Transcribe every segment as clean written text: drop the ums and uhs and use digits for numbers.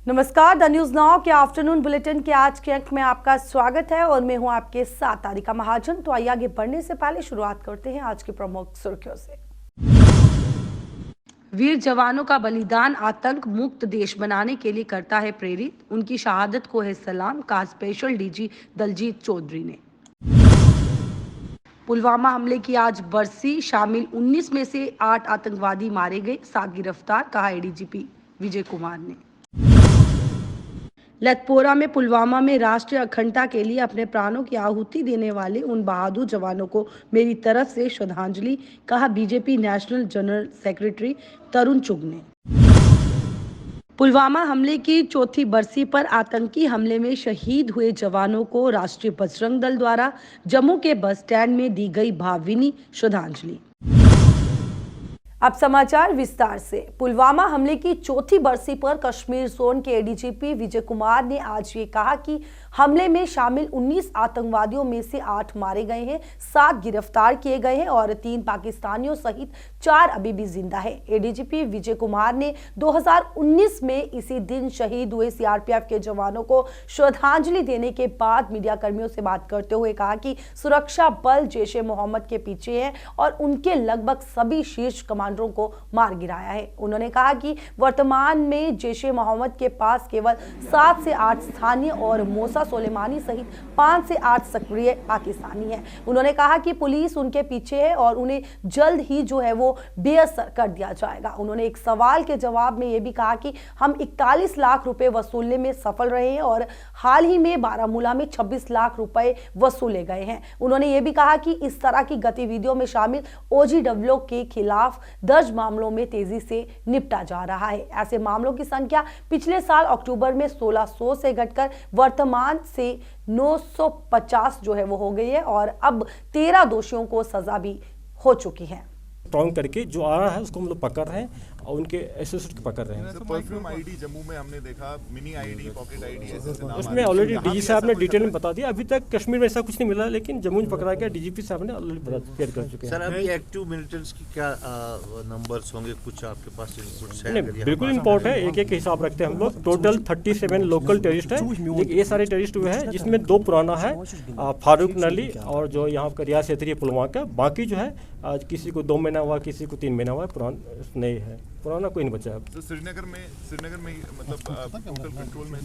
नमस्कार, the news now के afternoon bulletin के आज के अंक में आपका स्वागत है और मैं हूं आपके साथ तारिका महाजन। तो आइए आगे बढ़ने से पहले शुरुआत करते हैं आज की प्रमुख सुर्खियों से। वीर जवानों का बलिदान आतंक मुक्त देश बनाने के लिए करता है प्रेरित, उनकी शहादत को है सलाम, कहा स्पेशल डीजी दलजीत चौधरी ने। पुलवामा हमले की आज बरसी, शामिल 19 में से 8 आतंकवादी मारे गए, 7 गिरफ्तार, कहा एडीजीपी विजय कुमार ने। लतपोरा में पुलवामा में राष्ट्रीय अखंडता के लिए अपने प्राणों की आहुति देने वाले उन बहादुर जवानों को मेरी तरफ से श्रद्धांजलि, कहा BJP national general secretary Tarun Chugh ने। पुलवामा हमले की चौथी बरसी पर आतंकी हमले में शहीद हुए जवानों को राष्ट्रीय बजरंग दल द्वारा जम्मू के बस स्टैंड में दी गई भावभीनी श्रद्धांजलि। अब समाचार विस्तार से। पुलवामा हमले की चौथी बरसी पर कश्मीर जोन के एडीजीपी विजय कुमार ने आज ये कहा कि हमले में शामिल 19 आतंकवादियों में से 8 मारे गए हैं, 7 गिरफ्तार किए गए हैं और 3 पाकिस्तानियों सहित 4 अभी भी जिंदा है। एडीजीपी विजय कुमार ने 2019 में इसी दिन शहीद हुए सीआरपीएफ के जवानों को श्रद्धांजलि देने के बाद मीडिया कर्मियों से बात करते हुए कहा कि सुरक्षा बल जैश ए मोहम्मद के पीछे है और उनके लगभग सभी शीर्ष कमांडरों को मार गिराया है। उन्होंने कहा कि वर्तमान में जैश ए मोहम्मद के पास केवल 7 से 8 स्थानीय और मूसा सुलेमानी सहित 5 से 8 सक्रिय पाकिस्तानी हैं। उन्होंने कहा कि पुलिस उनके पीछे है और उन्हें जल्द ही जो है वो बेअसर कर दिया जाएगा। उन्होंने एक सवाल के जवाब में ये भी कहा कि हम 41 लाख रुपए वसूलने में सफल रहे हैं और हाल ही में बारामूला में 26 लाख रुपए वसूले गए हैं। उन्होंने ये भी कहा कि इस तरह की गतिविधियों में शामिल OGW के खिलाफ दर्ज मामलों में तेजी से निपटा जा रहा है। ऐसे मामलों की संख्या पिछले साल अक्टूबर में 1600 से घटकर वर्तमान से 950 जो है वो हो गई है और अब 13 दोषियों को सजा भी हो चुकी है। स्ट्रॉन्ग करके जो आ रहा है उसको हम लोग पकड़ रहे हैं और उनके एसोसिएट पकड़ रहे हैं। परफ्यूम आईडी जम्मू में हमने देखा, मिनी आईडी, पॉकेट आईडी, उसमें ऑलरेडी डीजी साहब ने डिटेल में बता दिया। अभी तक कश्मीर में ऐसा कुछ नहीं मिला, लेकिन जम्मू में पकड़ा गया। डीजीपी साहब ने ऑलरेडी क्लियर कर चुके हैं। सर, अभी एक्टिव मिलिटेंट्स की क्या नंबर्स होंगे, कुछ आपके पास इनपुट्स हैं? नहीं, बिल्कुल इम्पोर्ट है, एक एक हिसाब रखते हैं हम लोग। टोटल 37 लोकल टेररिस्ट है, लेकिन ये सारे टेररिस्ट हुए हैं जिसमें 2 पुराना है, फारूक नली और जो यहाँ का रियाज क्षेत्रीय पुलवामा का। बाकी जो है किसी को 2 महीना हुआ, किसी को 3 महीना हुआ, पुराना नहीं है, पुराना कोई नहीं बचा है। तो श्रीनगर में मतलब टोटल कंट्रोल में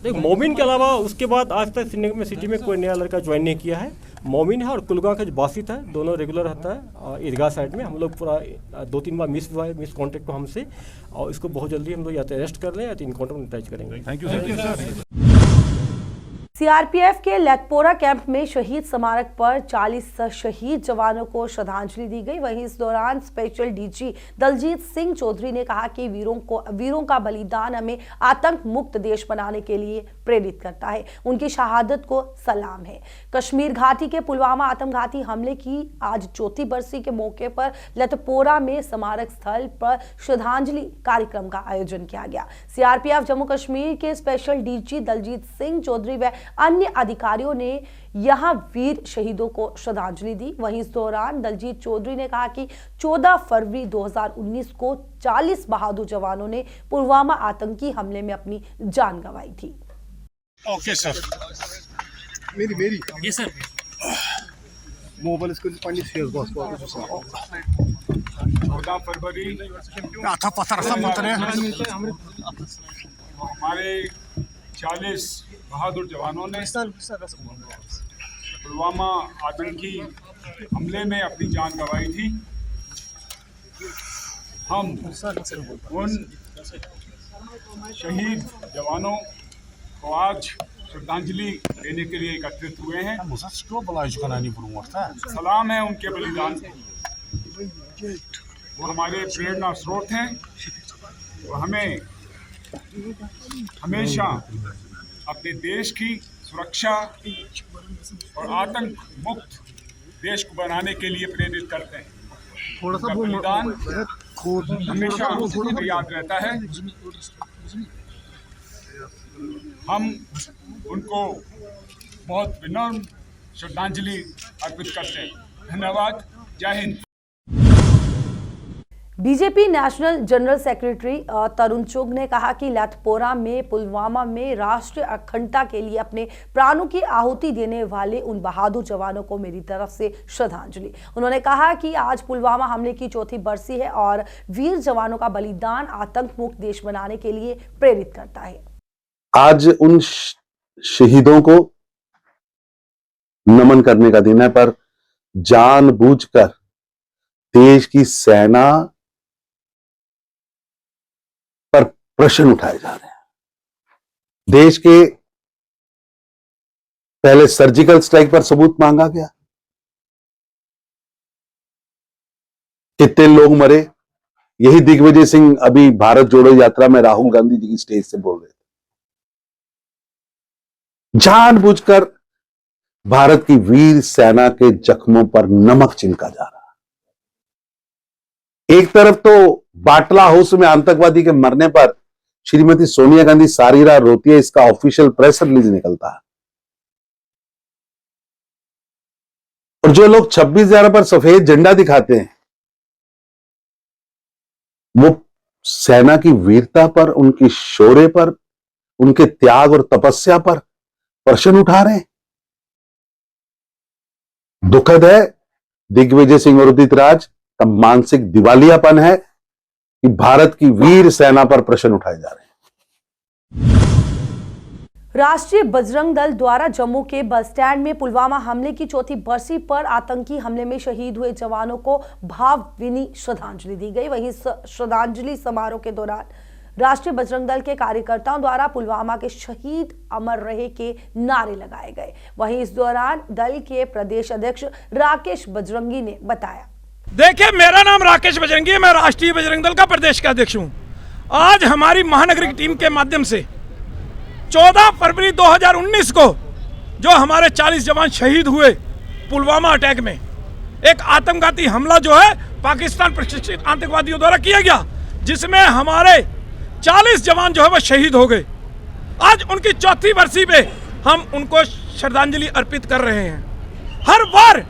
देखो, मोमिन के अलावा उसके बाद आज तक श्रीनगर में सिटी में कोई नया लड़का ज्वाइन नहीं किया है। मोमिन है और कुलगांव का जो बासित है, दोनों रेगुलर रहता है ईदगाह साइड में। हम लोग पूरा 2-3 बार मिस हुआ है, मिस कॉन्टेक्ट को हमसे, और इसको बहुत जल्दी हम लोग या तो अरेस्ट कर लें या तो इनकाउंटर में अटैच करेंगे। Thank you sir. सीआरपीएफ के लतपोरा कैंप में शहीद स्मारक पर 40 शहीद जवानों को श्रद्धांजलि दी गई। वहीं इस दौरान स्पेशल डीजी दलजीत सिंह चौधरी ने कहा कि वीरों का बलिदान हमें आतंक मुक्त देश बनाने के लिए प्रेरित करता है, उनकी शहादत को सलाम है। कश्मीर घाटी के पुलवामा आत्मघाती हमले की आज चौथी बरसी के मौके पर लतपोरा में स्मारक स्थल पर श्रद्धांजलि कार्यक्रम का आयोजन किया गया। सीआरपीएफ जम्मू कश्मीर के स्पेशल डीजी दलजीत सिंह चौधरी व अन्य अधिकारियों ने यहां वीर शहीदों को श्रद्धांजलि दी। वहीं इस दौरान दलजीत चौधरी ने कहा कि 14 फरवरी 2019 को 40 बहादुर जवानों ने पुलवामा आतंकी हमले में अपनी जान गंवाई थी। ओके सर, मेरी ये सर मोबाइल इसको पानी शेयर बॉस 14 फरवरी आता पत्थर सब मत रहे हमारे 40 बहादुर जवानों ने पुलवामा आतंकी हमले में अपनी जान गंवाई थी। हम उन शहीद जवानों को आज श्रद्धांजलि देने के लिए एकत्रित हुए हैं। सलाम है उनके बलिदान को, वो हमारे प्रेरणा स्रोत हैं। वो हमें हमेशा अपने देश की सुरक्षा और आतंक मुक्त देश को बनाने के लिए प्रेरित करते हैं। उनका बलिदान हमेशा याद रहता है। हम उनको बहुत विनम्र श्रद्धांजलि अर्पित करते हैं। धन्यवाद। जय Hind. BJP national general secretary Tarun Chugh ने कहा कि लैथपोरा में पुलवामा में राष्ट्रीय अखंडता के लिए अपने प्राणों की आहुति देने वाले उन बहादुर जवानों को मेरी तरफ से श्रद्धांजलि। उन्होंने कहा कि आज पुलवामा हमले की चौथी बरसी है और वीर जवानों का बलिदान आतंक मुक्त देश बनाने के लिए प्रेरित करता है। आज उन शहीदों को नमन करने का दिन है, पर जानबूझकर देश की सेना पर प्रश्न उठाए जा रहे हैं। देश के पहले सर्जिकल स्ट्राइक पर सबूत मांगा गया, कितने लोग मरे। यही दिग्विजय सिंह अभी भारत जोड़ो यात्रा में राहुल गांधी जी की स्टेज से बोल रहे थे। जानबूझकर भारत की वीर सेना के जख्मों पर नमक चिनका जा रहा है। एक तरफ तो बाटला हाउस में आतंकवादी के मरने पर श्रीमती सोनिया गांधी सारी रात रोती है, इसका ऑफिशियल प्रेस रिलीज निकलता है। और जो लोग 26 जनवरी पर सफेद झंडा दिखाते हैं, वो सेना की वीरता पर, उनकी शौर्य पर, उनके त्याग और तपस्या पर प्रश्न उठा रहे हैं। दुखद है, दिग्विजय सिंह और उदित राज का मानसिक दिवालियापन है कि भारत की वीर सेना पर प्रश्न उठाए जा रहे हैं। राष्ट्रीय बजरंग दल द्वारा जम्मू के बस स्टैंड में पुलवामा हमले की चौथी बरसी पर आतंकी हमले में शहीद हुए जवानों को भावभीनी श्रद्धांजलि दी गई। वहीं श्रद्धांजलि समारोह के दौरान राष्ट्रीय बजरंग दल के कार्यकर्ताओं द्वारा पुलवामा के शहीद अमर रहे के नारे लगाए गए। वहीं इस दौरान दल के प्रदेश अध्यक्ष राकेश बजरंगी ने बताया, देखिए, मेरा नाम राकेश बजरंगी है, मैं राष्ट्रीय बजरंग दल का प्रदेश का अध्यक्ष हूँ। आज हमारी महानगरी की टीम के माध्यम से 14 फरवरी 2019 को जो हमारे 40 जवान शहीद हुए पुलवामा अटैक में, एक आत्मघाती हमला जो है पाकिस्तान प्रशिक्षित आतंकवादियों द्वारा किया गया, जिसमें हमारे 40 जवान जो है वो शहीद हो गए। आज उनकी चौथी बरसी पे हम उनको श्रद्धांजलि अर्पित कर रहे हैं। हर बार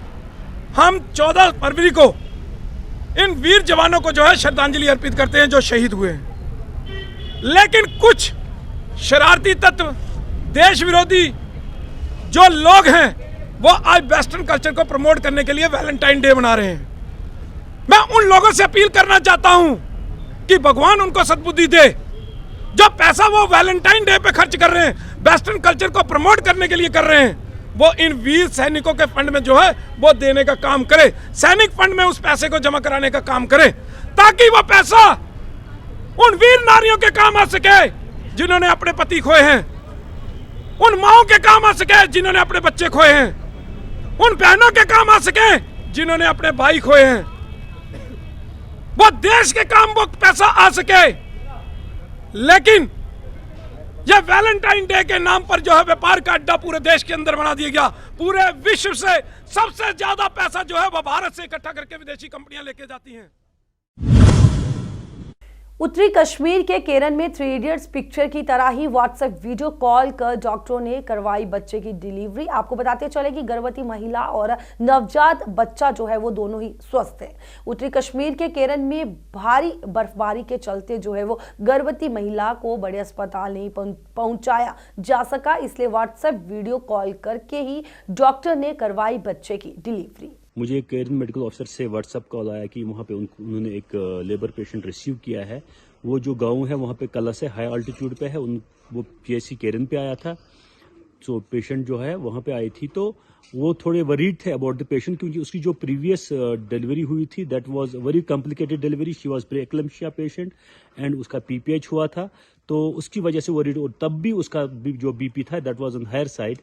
हम 14 फरवरी को इन वीर जवानों को जो है श्रद्धांजलि अर्पित करते हैं जो शहीद हुए हैं। लेकिन कुछ शरारती तत्व, देश विरोधी जो लोग हैं, वो आज वेस्टर्न कल्चर को प्रमोट करने के लिए वैलेंटाइन डे मना रहे हैं। मैं उन लोगों से अपील करना चाहता हूं कि भगवान उनको सद्बुद्धि दे। जो पैसा वो वैलेंटाइन डे पे खर्च कर रहे हैं, वेस्टर्न कल्चर को प्रमोट करने के लिए कर रहे हैं, वो इन वीर सैनिकों के फंड में जो है वो देने का काम करे। सैनिक फंड में उस पैसे को जमा कराने का काम करे, ताकि वो पैसा उन वीर नारियों के काम आ सके जिन्होंने अपने पति खोए हैं, उन माओं के काम आ सके जिन्होंने अपने बच्चे खोए हैं, उन बहनों के काम आ सके जिन्होंने अपने भाई खोए हैं। वो देश के काम वो पैसा आ सके। लेकिन यह वैलेंटाइन डे के नाम पर जो है व्यापार का अड्डा पूरे देश के अंदर बना दिया गया। पूरे विश्व से सबसे ज्यादा पैसा जो है वो भारत से इकट्ठा करके विदेशी कंपनियां लेके जाती हैं। उत्तरी कश्मीर के केरन में 3 इडियट्स पिक्चर की तरह ही व्हाट्सएप वीडियो कॉल कर डॉक्टरों ने करवाई बच्चे की डिलीवरी। आपको बताते चले कि गर्भवती महिला और नवजात बच्चा जो है वो दोनों ही स्वस्थ है। उत्तरी कश्मीर के केरन में भारी बर्फबारी के चलते जो है वो गर्भवती महिला को बड़े अस्पताल नहीं पहुंचाया जा सका, इसलिए व्हाट्सएप वीडियो कॉल करके ही डॉक्टर ने करवाई बच्चे की डिलीवरी। मुझे एक केरन मेडिकल ऑफिसर से व्हाट्सएप कॉल आया कि वहाँ पे उन्होंने एक लेबर पेशेंट रिसीव किया है। वो जो गांव है वहाँ पे कला से हाई अल्टीट्यूड पे है, वो पीएचसी केरन पे आया था। सो पेशेंट जो है वहाँ पे आई थी, तो वो थोड़े वरीड थे अबाउट द पेशेंट, क्योंकि उसकी जो प्रीवियस डिलीवरी हुई थी that was very complicated delivery. She was pre-eclampsia patient and उसका पीपीएच हुआ था, तो उसकी वजह से वरीड, और तब भी उसका जो बीपी था that was on higher side.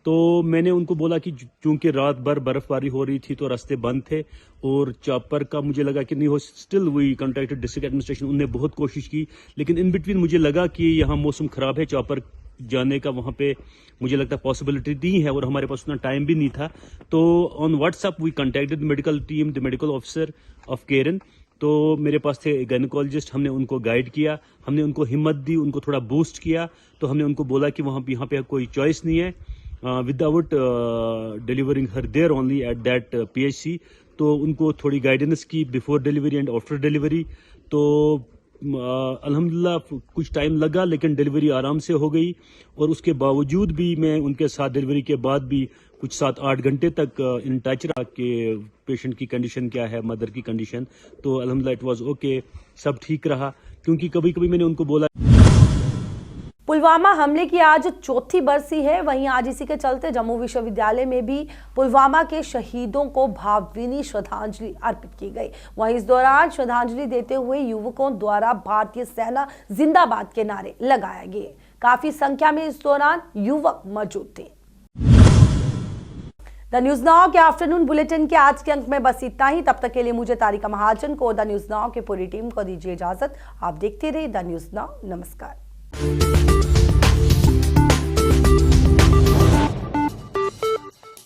तो मैंने उनको बोला कि चूंकि रात भर बर्फबारी हो रही थी तो रास्ते बंद थे और चॉपर का मुझे लगा कि नहीं हो, still we contacted district administration, उन्होंने बहुत कोशिश की, लेकिन इन बिटवीन मुझे लगा कि यहाँ मौसम खराब है, चॉपर जाने का वहाँ पे मुझे लगता है पॉसिबिलिटी नहीं है और हमारे पास उतना टाइम भी नहीं था। तो on WhatsApp we contacted the medical team, the medical officer of Keran. तो मेरे पास थे गायनेकोलॉजिस्ट, हमने उनको गाइड किया, हमने उनको हिम्मत दी, उनको थोड़ा बूस्ट किया। तो हमने उनको बोला कि यहाँ पे कोई चॉइस नहीं है, without delivering her there only at that PHC. तो उनको थोड़ी गाइडेंस की before delivery and after delivery. तो अल्हम्दुलिल्लाह कुछ टाइम लगा, लेकिन डिलीवरी आराम से हो गई। और उसके बावजूद भी मैं उनके साथ डिलीवरी के बाद भी कुछ 7-8 घंटे तक इन टच रहा कि पेशेंट की कंडीशन क्या है, मदर की कंडीशन। तो अल्हम्दुलिल्लाह इट वाज ओके, सब ठीक रहा। क्योंकि कभी कभी मैंने उनको बोला। पुलवामा हमले की आज चौथी बरसी है। वहीं आज इसी के चलते जम्मू विश्वविद्यालय में भी पुलवामा के शहीदों को भावभीनी श्रद्धांजलि अर्पित की गई। वहीं इस दौरान श्रद्धांजलि देते हुए युवकों द्वारा भारतीय सेना जिंदाबाद के नारे लगाए गए। काफी संख्या में इस दौरान युवक मौजूद थे। द न्यूज नाउ के आफ्टरनून बुलेटिन के आज के अंक में बस इतना ही। तब तक के लिए मुझे तारिका महाजन को द न्यूज नाउ के पूरी टीम को दीजिए इजाजत। आप देखते रहिए द न्यूज नाउ। नमस्कार।